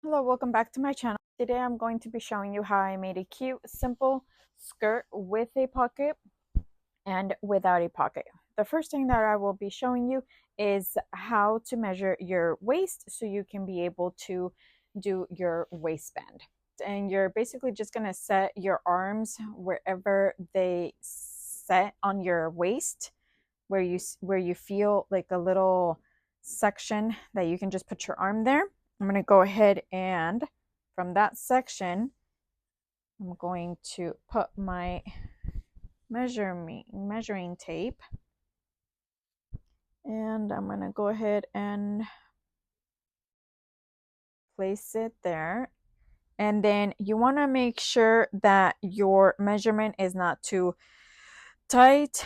Hello, welcome back to my channel. Today I'm going to be showing you how I made a cute, simple skirt with a pocket and without a pocket. The first thing that I will be showing you is how to measure your waist so you can be able to do your waistband. And you're basically just going to set your arms wherever they set on your waist, where you feel like a little section that you can just put your arm there. I'm going to go ahead and from that section, I'm going to put my measuring tape, and I'm going to go ahead and place it there. And then you want to make sure that your measurement is not too tight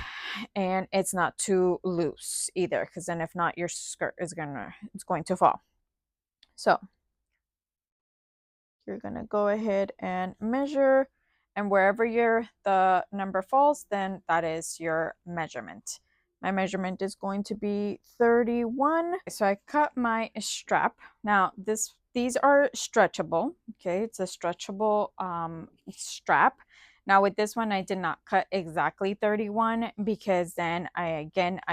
and it's not too loose either, because then if not, your skirt is going to fall. So you're going to go ahead and measure, and wherever the number falls, then that is your measurement. My measurement is going to be 31. So I cut my strap. Now these are stretchable. Okay, it's a stretchable strap. Now with this one, I did not cut exactly 31 because then I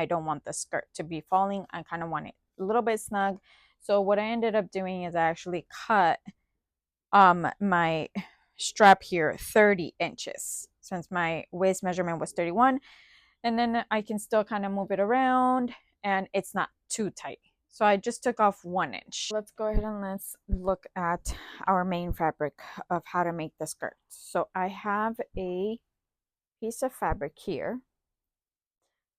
don't want the skirt to be falling. I kind of want it a little bit snug. So what I ended up doing is I actually cut my strap here 30 inches since my waist measurement was 31, and then I can still kind of move it around and it's not too tight. So I just took off 1 inch. Let's go ahead and let's look at our main fabric of how to make the skirt. So I have a piece of fabric here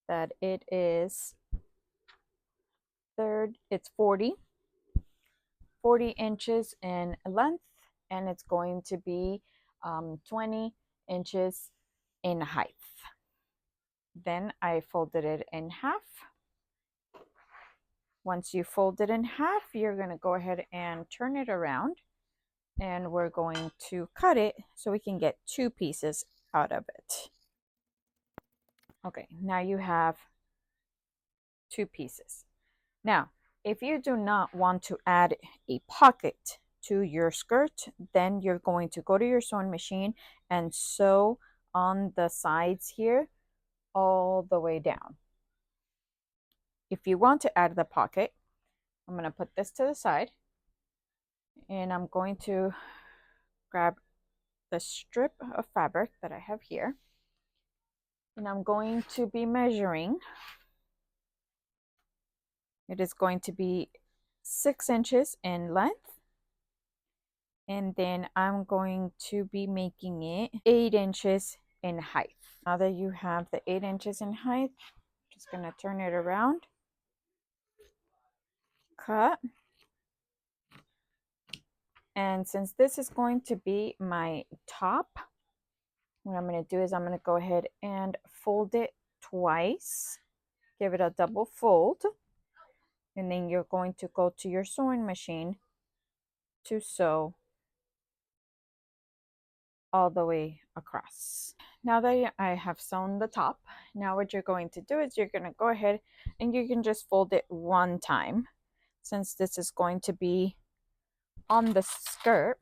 that it's 40 inches in length, and it's going to be 20 inches in height. Then I folded it in half. Once you fold it in half, you're going to go ahead and turn it around, and we're going to cut it so we can get 2 pieces out of it. Okay, now you have 2 pieces. Now, if you do not want to add a pocket to your skirt, then you're going to go to your sewing machine and sew on the sides here all the way down. If you want to add the pocket, I'm going to put this to the side, and I'm going to grab the strip of fabric that I have here, and I'm going to be measuring. It is going to be 6 inches in length, and then I'm going to be making it 8 inches in height. Now that you have the 8 inches in height, I'm just going to turn it around, cut, and since this is going to be my top, what I'm going to do is I'm going to go ahead and fold it twice, give it a double fold, and then you're going to go to your sewing machine to sew all the way across. Now that I have sewn the top, now what you're going to do is you're going to go ahead and you can just fold it one time. Since this is going to be on the skirt,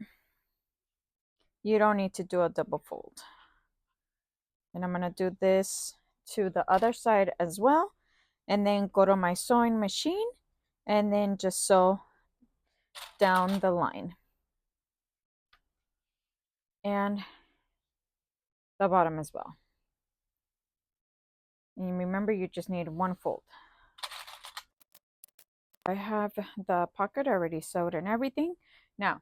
you don't need to do a double fold. And I'm going to do this to the other side as well, and then go to my sewing machine and then just sew down the line and the bottom as well. And remember, you just need 1 fold. I have the pocket already sewed and everything. Now,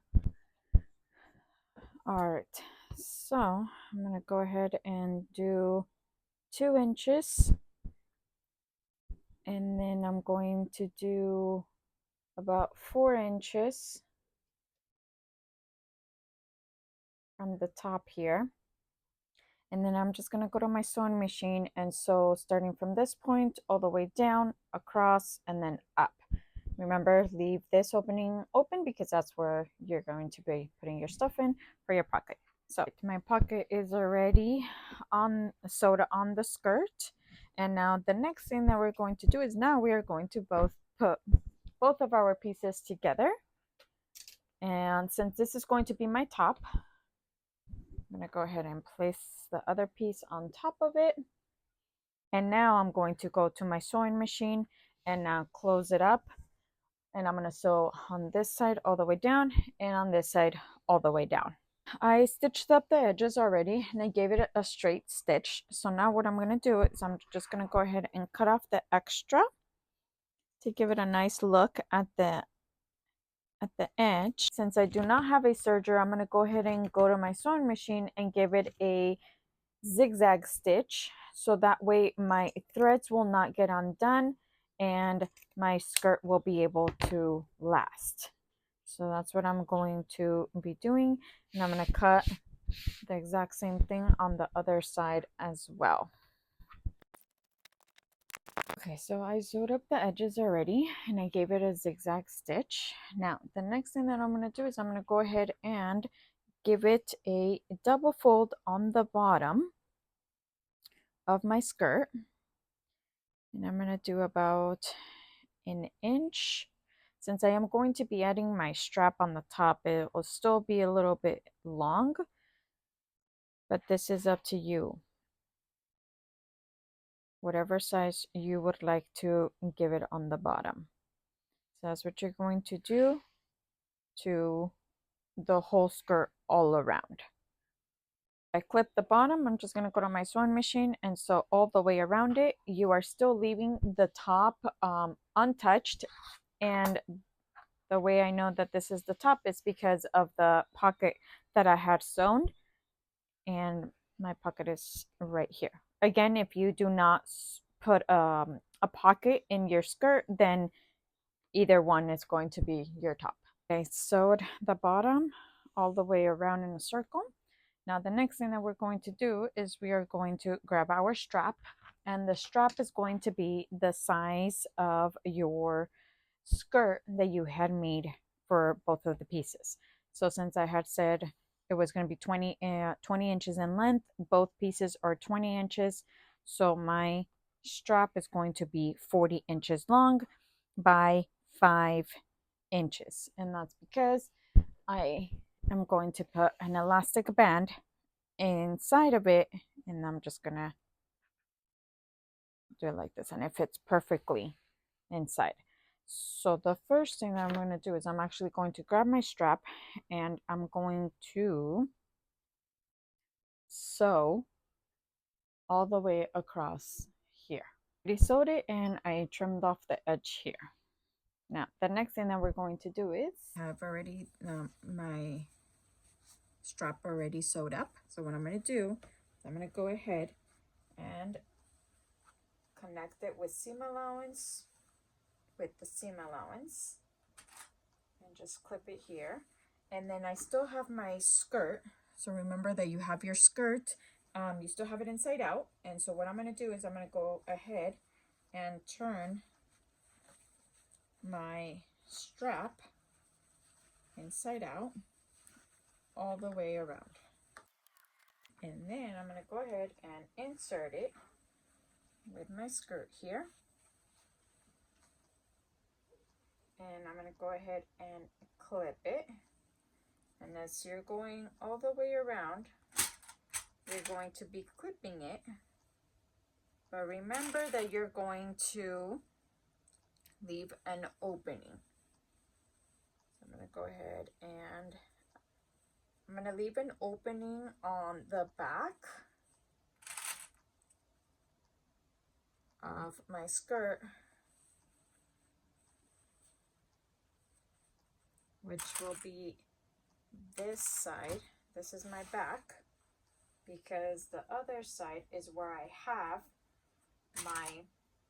all right, so I'm gonna go ahead and do 2 inches, and then I'm going to do about 4 inches from the top here. And then I'm just going to go to my sewing machine and sew starting from this point all the way down, across, and then up. Remember, leave this opening open because that's where you're going to be putting your stuff in for your pocket. So my pocket is already sewed on the skirt. And now the next thing that we're going to do is now we are going to put both of our pieces together. And since this is going to be my top, I'm going to go ahead and place the other piece on top of it. And now I'm going to go to my sewing machine and now close it up. And I'm going to sew on this side all the way down and on this side all the way down. I stitched up the edges already and I gave it a straight stitch. So now what I'm going to do is I'm just going to go ahead and cut off the extra to give it a nice look at the edge. Since I do not have a serger, I'm going to go ahead and go to my sewing machine and give it a zigzag stitch so that way my threads will not get undone and my skirt will be able to last. So that's what I'm going to be doing, and I'm going to cut the exact same thing on the other side as well. Okay, so I sewed up the edges already and I gave it a zigzag stitch. Now the next thing that I'm going to do is I'm going to go ahead and give it a double fold on the bottom of my skirt, and I'm going to do about an inch. Since I am going to be adding my strap on the top, it will still be a little bit long, but this is up to you. Whatever size you would like to give it on the bottom. So that's what you're going to do to the whole skirt all around. I clip the bottom. I'm just going to go to my sewing machine and sew all the way around it. You are still leaving the top untouched, and the way I know that this is the top is because of the pocket that I had sewn, and my pocket is right here. Again, if you do not put a pocket in your skirt, then either one is going to be your top. I sewed the bottom all the way around in a circle. Now the next thing that we're going to do is we are going to grab our strap, and the strap is going to be the size of your skirt that you had made for both of the pieces. So since I had said it was going to be 20 inches in length, both pieces are 20 inches. So my strap is going to be 40 inches long by 5 inches. And that's because I am going to put an elastic band inside of it, and I'm just going to do it like this, and it fits perfectly inside. So the first thing that I'm going to do is I'm actually going to grab my strap and I'm going to sew all the way across here. I sewed it and I trimmed off the edge here. Now the next thing that we're going to do is I have already my strap already sewed up. So what I'm going to do is I'm going to go ahead and connect it with seam allowance with the seam allowance and just clip it here. And then I still have my skirt. So remember that you have your skirt, you still have it inside out. And so what I'm going to do is I'm going to go ahead and turn my strap inside out all the way around. And then I'm going to go ahead and insert it with my skirt here. And I'm going to go ahead and clip it. And as you're going all the way around, you're going to be clipping it. But remember that you're going to leave an opening. So I'm going to go ahead and I'm going to leave an opening on the back of my skirt, which will be this side. This is my back, because the other side is where I have my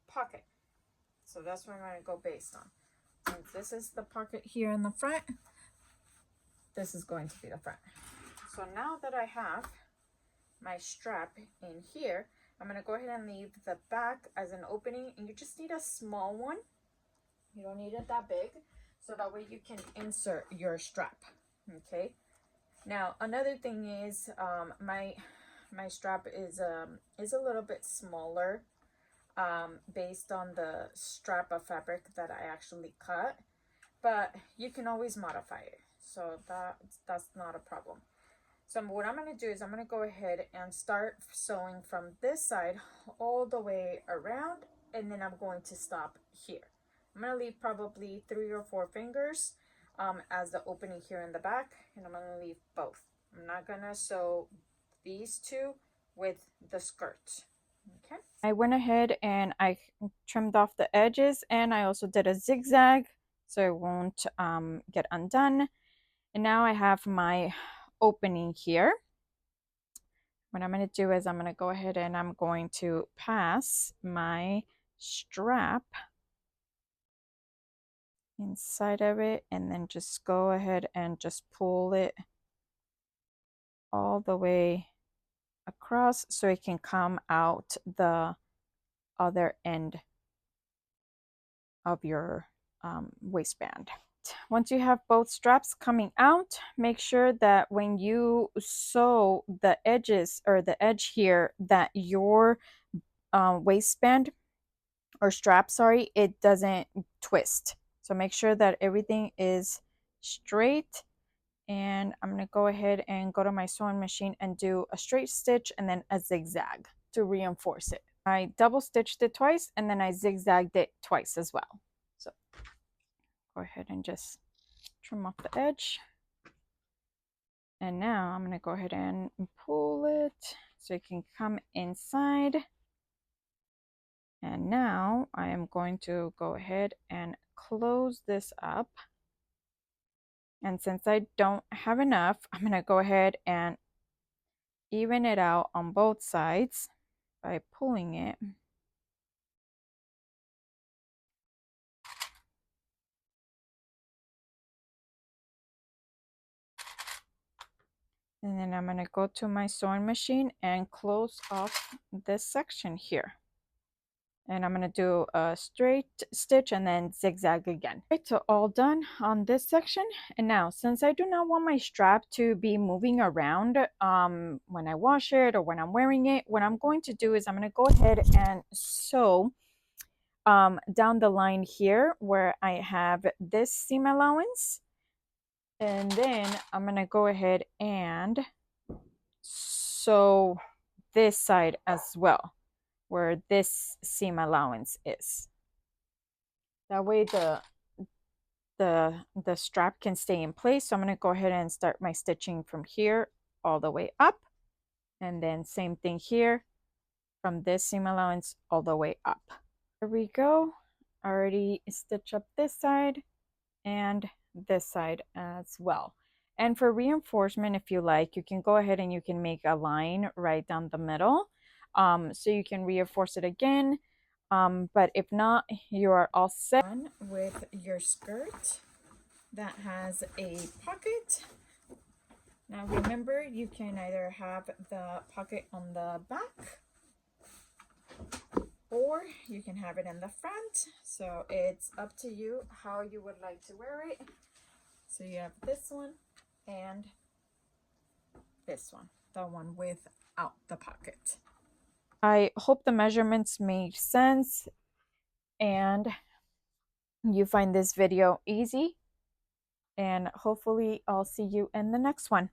pocket. So that's what I'm going to go based on. Since this is the pocket here in the front, this is going to be the front. So now that I have my strap in here, I'm going to go ahead and leave the back as an opening, and you just need a small one. You don't need it that big, so that way you can insert your strap. Okay. Now another thing is my strap is a little bit smaller based on the strap of fabric that I actually cut, but you can always modify it. so that's not a problem. So what I'm going to do is I'm going to go ahead and start sewing from this side all the way around, and then I'm going to stop here. I'm going to leave probably 3 or 4 fingers as the opening here in the back, and I'm going to leave both. I'm not going to sew these two with the skirt. Okay. I went ahead and I trimmed off the edges, and I also did a zigzag so it won't get undone. And now I have my opening here. What I'm going to do is I'm going to go ahead and I'm going to pass my strap inside of it, and then just go ahead and just pull it all the way across so it can come out the other end of your waistband. Once you have both straps coming out, make sure that when you sew the edges or the edge here, that your waistband or strap, sorry, it doesn't twist. So make sure that everything is straight. And I'm going to go ahead and go to my sewing machine and do a straight stitch and then a zigzag to reinforce it. I double stitched it twice and then I zigzagged it twice as well. So go ahead and just trim off the edge. And now I'm going to go ahead and pull it so it can come inside. And now I am going to go ahead and close this up. And since I don't have enough, I'm going to go ahead and even it out on both sides by pulling it. And then I'm going to go to my sewing machine and close off this section here. And I'm going to do a straight stitch and then zigzag again. Okay, so all done on this section. And now, since I do not want my strap to be moving around when I wash it or when I'm wearing it, what I'm going to do is I'm going to go ahead and sew down the line here where I have this seam allowance. And then I'm going to go ahead and sew this side as well, where this seam allowance is. That way the strap can stay in place. So I'm going to go ahead and start my stitching from here all the way up. And then same thing here from this seam allowance all the way up. There we go. Already stitch up this side and this side as well. And for reinforcement, if you like, you can go ahead and you can make a line right down the middle. So you can reinforce it again. But if not, you are all set with your skirt that has a pocket. Now remember, you can either have the pocket on the back or you can have it in the front. So it's up to you how you would like to wear it. So you have this one and this one, the one without the pocket. I hope the measurements made sense and you find this video easy, and hopefully I'll see you in the next one.